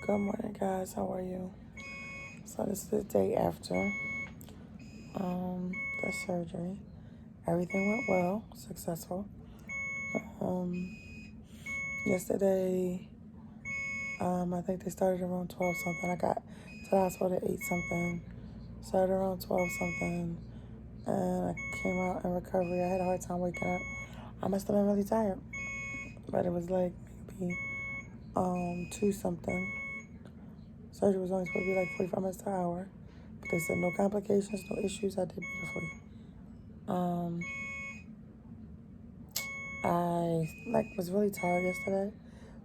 Good morning, guys. How are you? So this is the day after the surgery. Everything went well, successful. Um, Yesterday, I think they started around 12 something. I got to the hospital at 8 something. Started around 12 something, and I came out in recovery. I had a hard time waking up. I must have been really tired, but it was like maybe 2 something. Surgery was only supposed to be like 45 minutes to an hour. But they said no complications, no issues. I did beautifully. Um, I was really tired yesterday.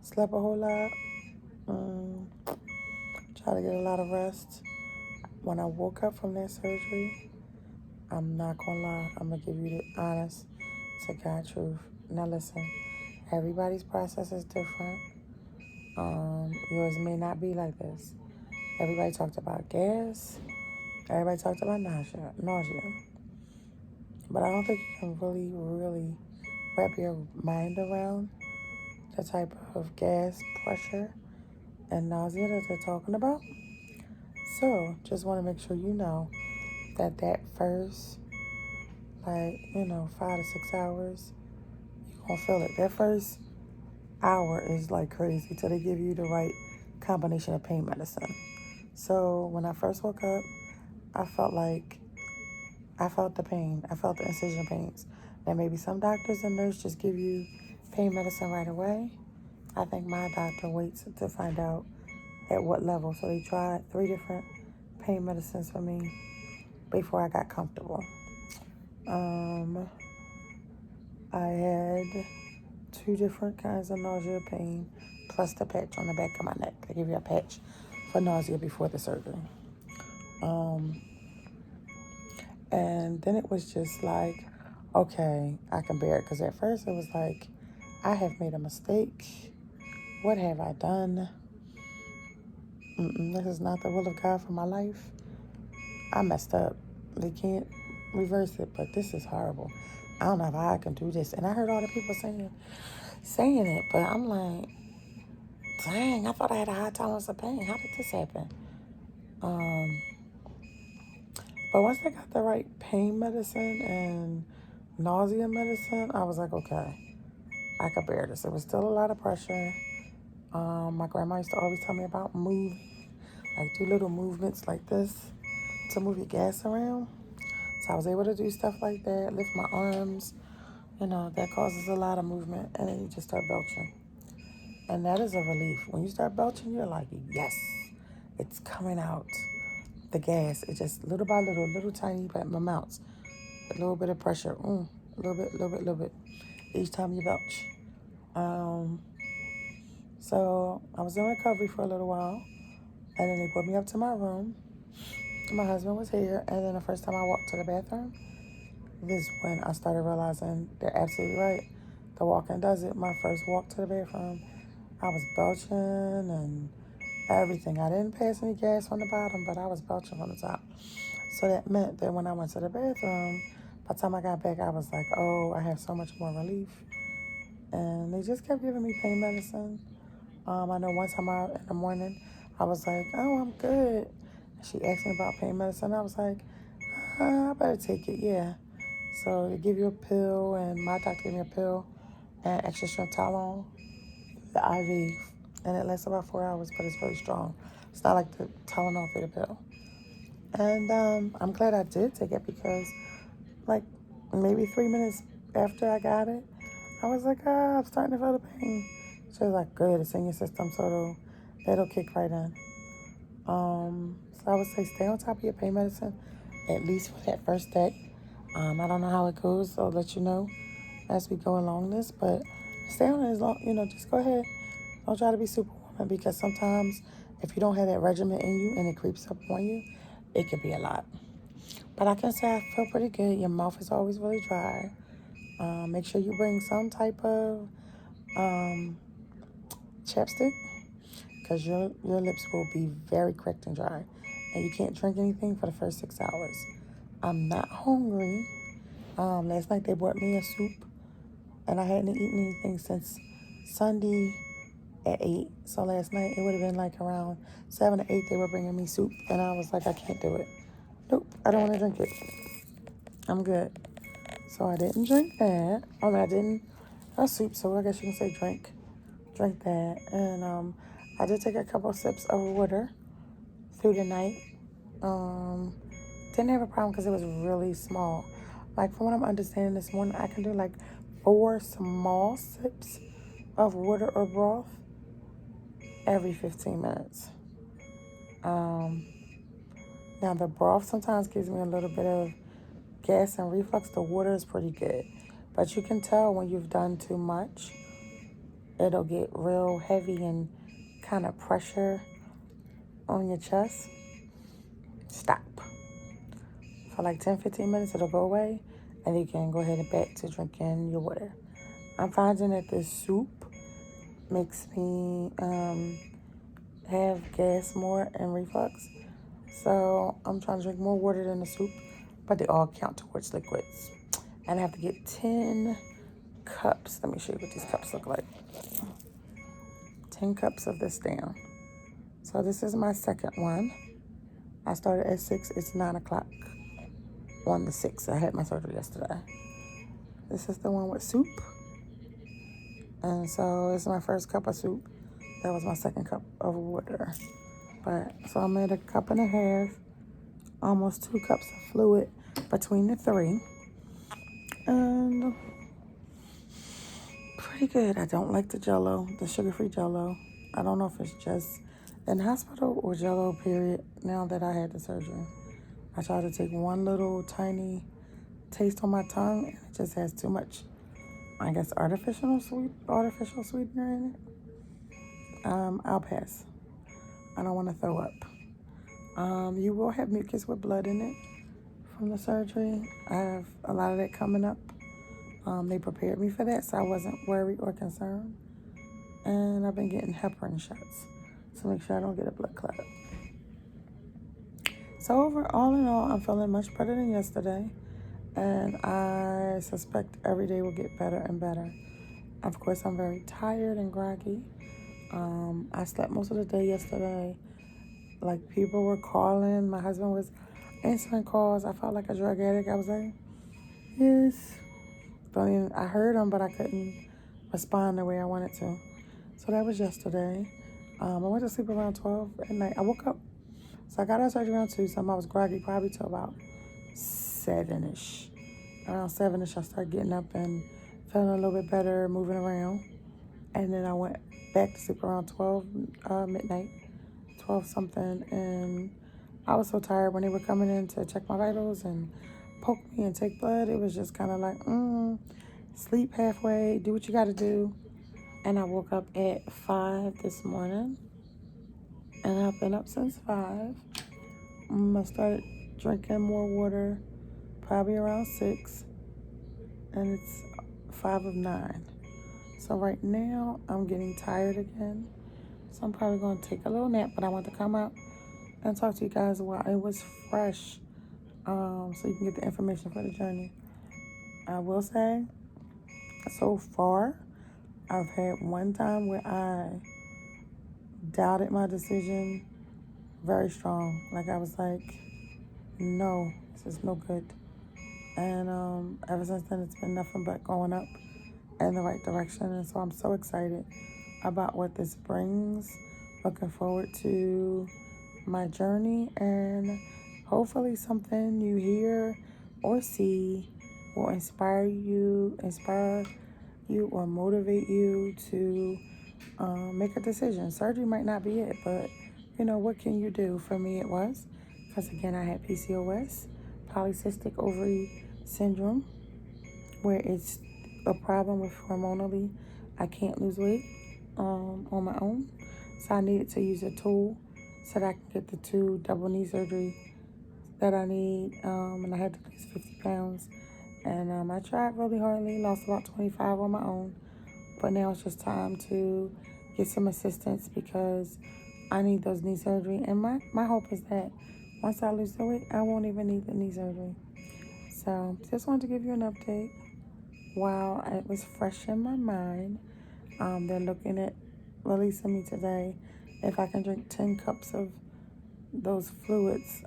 Slept a whole lot. Tried to get a lot of rest. When I woke up from that surgery, I'm not gonna lie. I'm gonna give you the honest to God truth. Now listen, everybody's process is different. Yours may not be like this. Everybody talked about gas. Everybody talked about nausea. But I don't think you can really wrap your mind around the type of gas, pressure, and nausea that they're talking about. So, just want to make sure you know that first, 5 to 6 hours, you're going to feel it. That first hour is like crazy till they give you the right combination of pain medicine. So, when I first woke up, I felt the pain. I felt the incision pains. Now, maybe some doctors and nurses just give you pain medicine right away. I think my doctor waits to find out at what level. So they tried 3 different pain medicines for me before I got comfortable. I had 2 different kinds of nausea pain plus the patch on the back of my neck. They give you a patch for nausea before the surgery. And then it was just like, okay, I can bear it. Because at first it was like, I have made a mistake. What have I done? This is not the will of God for my life. I messed up. They can't reverse it, but this is horrible. I don't know how I can do this. And I heard all the people saying it, but I'm like, dang, I thought I had a high tolerance of pain. How did this happen? But once I got the right pain medicine and nausea medicine, I was like, okay, I could bear this. It was still a lot of pressure. My grandma used to always tell me about moving, like do little movements like this to move your gas around. So I was able to do stuff like that, lift my arms, that causes a lot of movement, and then you just start belching. And that is a relief. When you start belching, you're like, yes, it's coming out. The gas, it's just little by little tiny amounts. A little bit of pressure, a little bit, each time you belch. So I was in recovery for a little while, and then they brought me up to my room. My husband was here, and then the first time I walked to the bathroom, this is when I started realizing they're absolutely right. The walking does it. My first walk to the bathroom, I was belching and everything. I didn't pass any gas from the bottom, but I was belching from the top. So that meant that when I went to the bathroom, by the time I got back, I was like, oh, I have so much more relief. And they just kept giving me pain medicine. I know one time in the morning, I was like, oh, I'm good. She asked me about pain medicine. I was like, I better take it, yeah. So they give you a pill, and my doctor gave me a pill and extra strength Tylenol, the IV, and it lasts about 4 hours, but it's really strong. It's not like the Tylenol theta pill. And I'm glad I did take it because, like, maybe 3 minutes after I got it, I was like, I'm starting to feel the pain. So it's like, good, it's in your system, so it'll kick right in. So I would say stay on top of your pain medicine, at least for that first day. I don't know how it goes, so I'll let you know as we go along this, but stay on it as long, just go ahead. Don't try to be superwoman because sometimes if you don't have that regimen in you and it creeps up on you, it could be a lot. But I can say I feel pretty good. Your mouth is always really dry. Make sure you bring some type of chapstick because your lips will be very cracked and dry. And you can't drink anything for the first 6 hours. I'm not hungry. Last night they brought me a soup, and I hadn't eaten anything since Sunday at 8. So last night it would have been like around 7 or 8 they were bringing me soup. And I was like, I can't do it. Nope, I don't want to drink it. I'm good. So I didn't drink that. I mean, I didn't have soup, so I guess you can say drink that. And I did take a couple sips of water through the night. Um, didn't have a problem because it was really small. Like from what I'm understanding this morning, I can do like 4 small sips of water or broth every 15 minutes. Um, Now the broth sometimes gives me a little bit of gas and reflux. The water is pretty good, but you can tell when you've done too much. It'll get real heavy and kind of pressure on your chest. Stop. For like 10-15 minutes, it'll go away, and you can go ahead and back to drinking your water. I'm finding that this soup makes me have gas more and reflux. So I'm trying to drink more water than the soup, but they all count towards liquids. And I have to get 10 cups. Let me show you what these cups look like. 10 cups of this down. So this is my second one. I started at 6. It's 9 o'clock on the 6th. I had my surgery yesterday. This is the one with soup. And so it's my first cup of soup. That was my second cup of water. So I'm at a cup and a half, almost 2 cups of fluid between the 3. And pretty good. I don't like the Jell-O, the sugar-free Jell-O. I don't know if it's just in the hospital or Jell-O, period, now that I had the surgery. I tried to take one little tiny taste on my tongue, and it just has too much, I guess, artificial sweetener in it. I'll pass. I don't want to throw up. You will have mucus with blood in it from the surgery. I have a lot of that coming up. They prepared me for that, so I wasn't worried or concerned. And I've been getting heparin shots to make sure I don't get a blood clot. So all in all, I'm feeling much better than yesterday. And I suspect every day will get better and better. Of course, I'm very tired and groggy. I slept most of the day yesterday. Like, people were calling. My husband was answering calls. I felt like a drug addict. I was like, yes. I heard him, but I couldn't respond the way I wanted to. So that was yesterday. I went to sleep around 12 at night. I woke up. So I got out of surgery around 2. So I was groggy probably till about 7-ish. Around 7-ish, I started getting up and feeling a little bit better, moving around. And then I went back to sleep around 12 midnight, 12 something. And I was so tired when they were coming in to check my vitals and poke me and take blood. It was just kind of like, sleep halfway, do what you got to do. And I woke up at 5 this morning. And I've been up since 5. I started drinking more water probably around 6. And it's 5 of 9. So right now, I'm getting tired again. So I'm probably going to take a little nap. But I want to come out and talk to you guys while it was fresh. So you can get the information for the journey. I will say, so far, I've had one time where I doubted my decision very strong. Like, I was like, no, this is no good. And ever since then, it's been nothing but going up in the right direction. And so I'm so excited about what this brings. Looking forward to my journey, and hopefully something you hear or see will inspire you or motivate you to make a decision. Surgery might not be it, but what can you do? For me, it was, because again, I had PCOS, polycystic ovary syndrome, where it's a problem with hormonally, I can't lose weight on my own. So I needed to use a tool so that I can get the 2 double knee surgery that I need. And I had to lose 50 pounds. And I tried really hardly, lost about 25 on my own. But now it's just time to get some assistance because I need those knee surgery. And my hope is that once I lose the weight, I won't even need the knee surgery. So just wanted to give you an update while it was fresh in my mind. They're looking at releasing me today. If I can drink 10 cups of those fluids,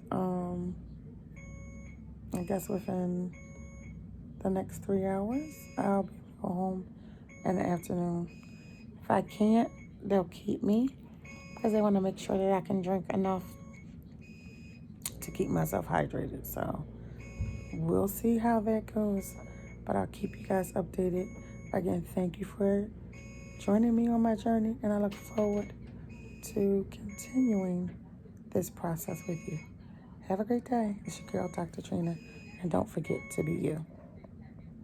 I guess within the next 3 hours, I'll be able to go home in the afternoon. If I can't, they'll keep me because they want to make sure that I can drink enough to keep myself hydrated. So we'll see how that goes, but I'll keep you guys updated. Again, thank you for joining me on my journey, and I look forward to continuing this process with you. Have a great day. It's your girl, Dr. Trina, and don't forget to be you.